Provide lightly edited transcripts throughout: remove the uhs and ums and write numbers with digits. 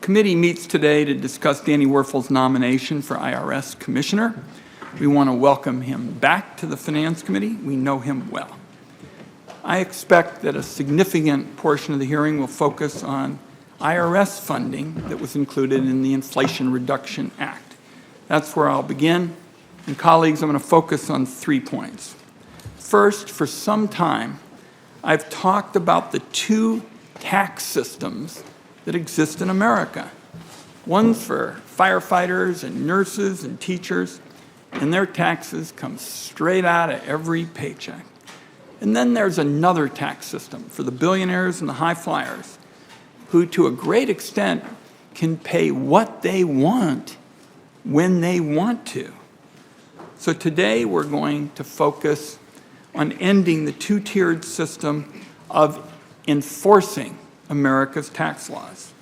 Committee meets today to discuss Danny Werfel's nomination for IRS Commissioner. We want to welcome him back to the Finance Committee. We know him well. I expect that a significant portion of the hearing will focus on IRS funding that was included in the Inflation Reduction Act. That's where I'll begin. And colleagues, I'm going to focus on 3 points. First, for some time, I've talked about the two tax systems that exist in America. One's for firefighters and nurses and teachers, and their taxes come straight out of every paycheck. And then there's another tax system for the billionaires and the high flyers, who to a great extent can pay what they want when they want to. So today we're going to focus on ending the two-tiered system of enforcing America's tax laws.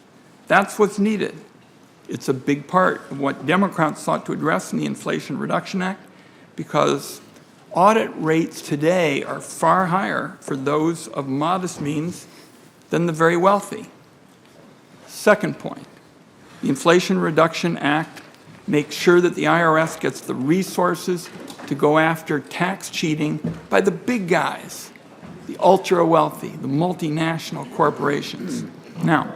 That's what's needed. It's a big part of what Democrats sought to address in the Inflation Reduction Act, because audit rates today are far higher for those of modest means than the very wealthy. Second point, the Inflation Reduction Act makes sure that the IRS gets the resources to go after tax cheating by the big guys, the ultra-wealthy, the multinational corporations. Now,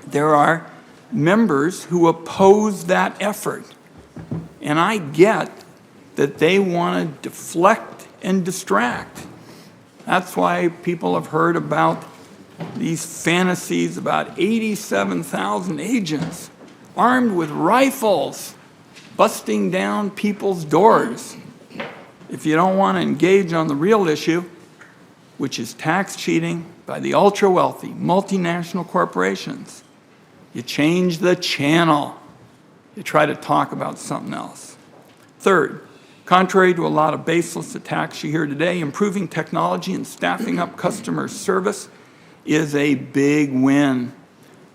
there are members who oppose that effort, and I get that they want to deflect and distract. That's why people have heard about these fantasies about 87,000 agents armed with rifles busting down people's doors. If you don't want to engage on the real issue, which is tax cheating by the ultra-wealthy multinational corporations, you change the channel. You try to talk about something else. Third, contrary to a lot of baseless attacks you hear today, improving technology and staffing up customer service is a big win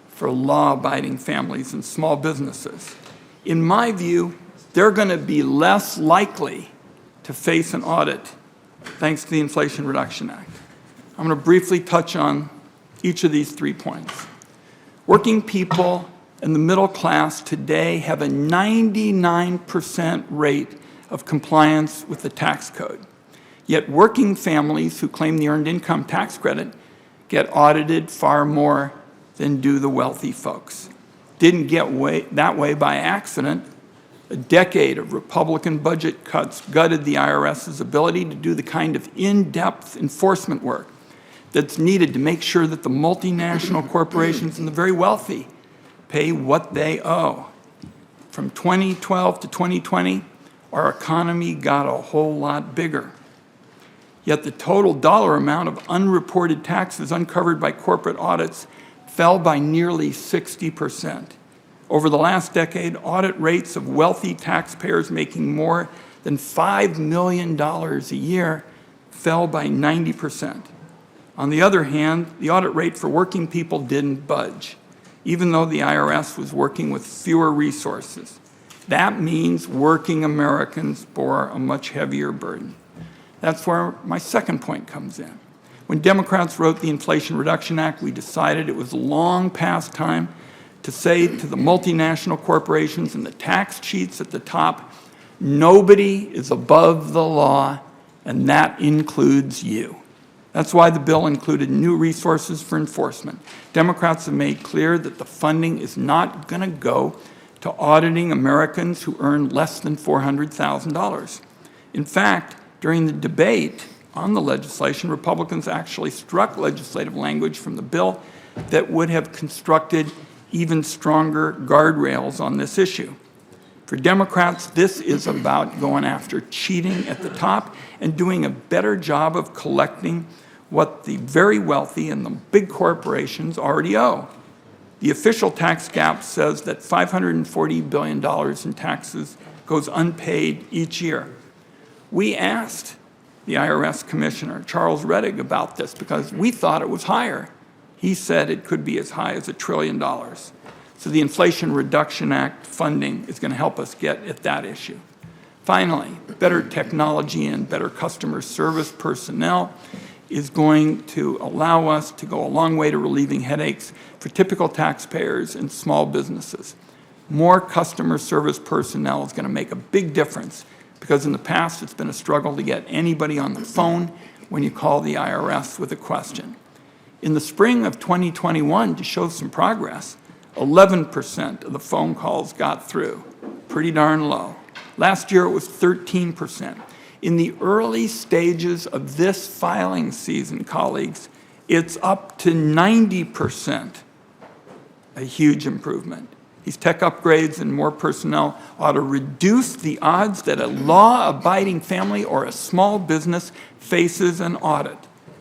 for law-abiding families and small businesses. In my view, they're going to be less likely to face an audit thanks to the Inflation Reduction Act. I'm going to briefly touch on each of these 3 points. Working people and the middle class today have a 99% rate of compliance with the tax code. Yet working families who claim the Earned Income Tax Credit get audited far more than do the wealthy folks. Didn't get that way by accident. A decade of Republican budget cuts gutted the IRS's ability to do the kind of in-depth enforcement work that's needed to make sure that the multinational corporations and the very wealthy pay what they owe. From 2012 to 2020, our economy got a whole lot bigger. Yet the total dollar amount of unreported taxes uncovered by corporate audits fell by nearly 60%. Over the last decade, audit rates of wealthy taxpayers making more than $5 million a year fell by 90%. On the other hand, the audit rate for working people didn't budge, even though the IRS was working with fewer resources. That means working Americans bore a much heavier burden. That's where my second point comes in. When Democrats wrote the Inflation Reduction Act, we decided it was long past time to say to the multinational corporations and the tax cheats at the top, nobody is above the law, and that includes you. That's why the bill included new resources for enforcement. Democrats have made clear that the funding is not going to go to auditing Americans who earn less than $400,000. In fact, during the debate on the legislation, Republicans actually struck legislative language from the bill that would have constructed even stronger guardrails on this issue. For Democrats, this is about going after cheating at the top and doing a better job of collecting what the very wealthy and the big corporations already owe. The official tax gap says that $540 billion in taxes goes unpaid each year. We asked the IRS Commissioner, Charles Rettig, about this because we thought it was higher. He said it could be as high as $1 trillion. So the Inflation Reduction Act funding is going to help us get at that issue. Finally, better technology and better customer service personnel is going to allow us to go a long way to relieving headaches for typical taxpayers and small businesses. More customer service personnel is going to make a big difference, because in the past it's been a struggle to get anybody on the phone when you call the IRS with a question. In the spring of 2021, to show some progress, 11% of the phone calls got through. Pretty darn low. Last year it was 13%. In the early stages of this filing season, colleagues, it's up to 90%, a huge improvement. These tech upgrades and more personnel ought to reduce the odds that a law-abiding family or a small business faces an audit.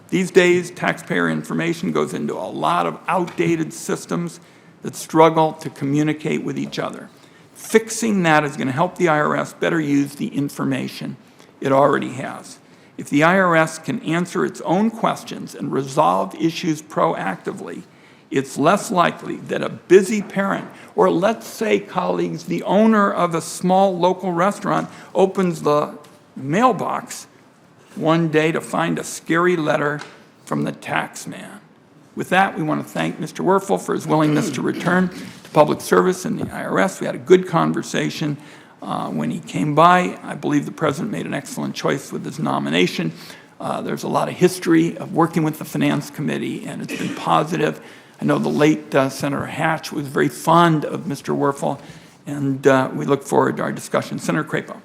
These days, taxpayer information goes into a lot of outdated systems that struggle to communicate with each other. Fixing that is going to help the IRS better use the information it already has. If the IRS can answer its own questions and resolve issues proactively, it's less likely that a busy parent, or let's say, colleagues, the owner of a small local restaurant opens the mailbox one day to find a scary letter from the tax man. With that, we want to thank Mr. Werfel for his willingness to return to public service in the IRS. We had a good conversation when he came by. I believe the President made an excellent choice with his nomination. There's a lot of history of working with the Finance Committee, and it's been positive. I know the late Senator Hatch was very fond of Mr. Werfel, and we look forward to our discussion. Senator Crapo.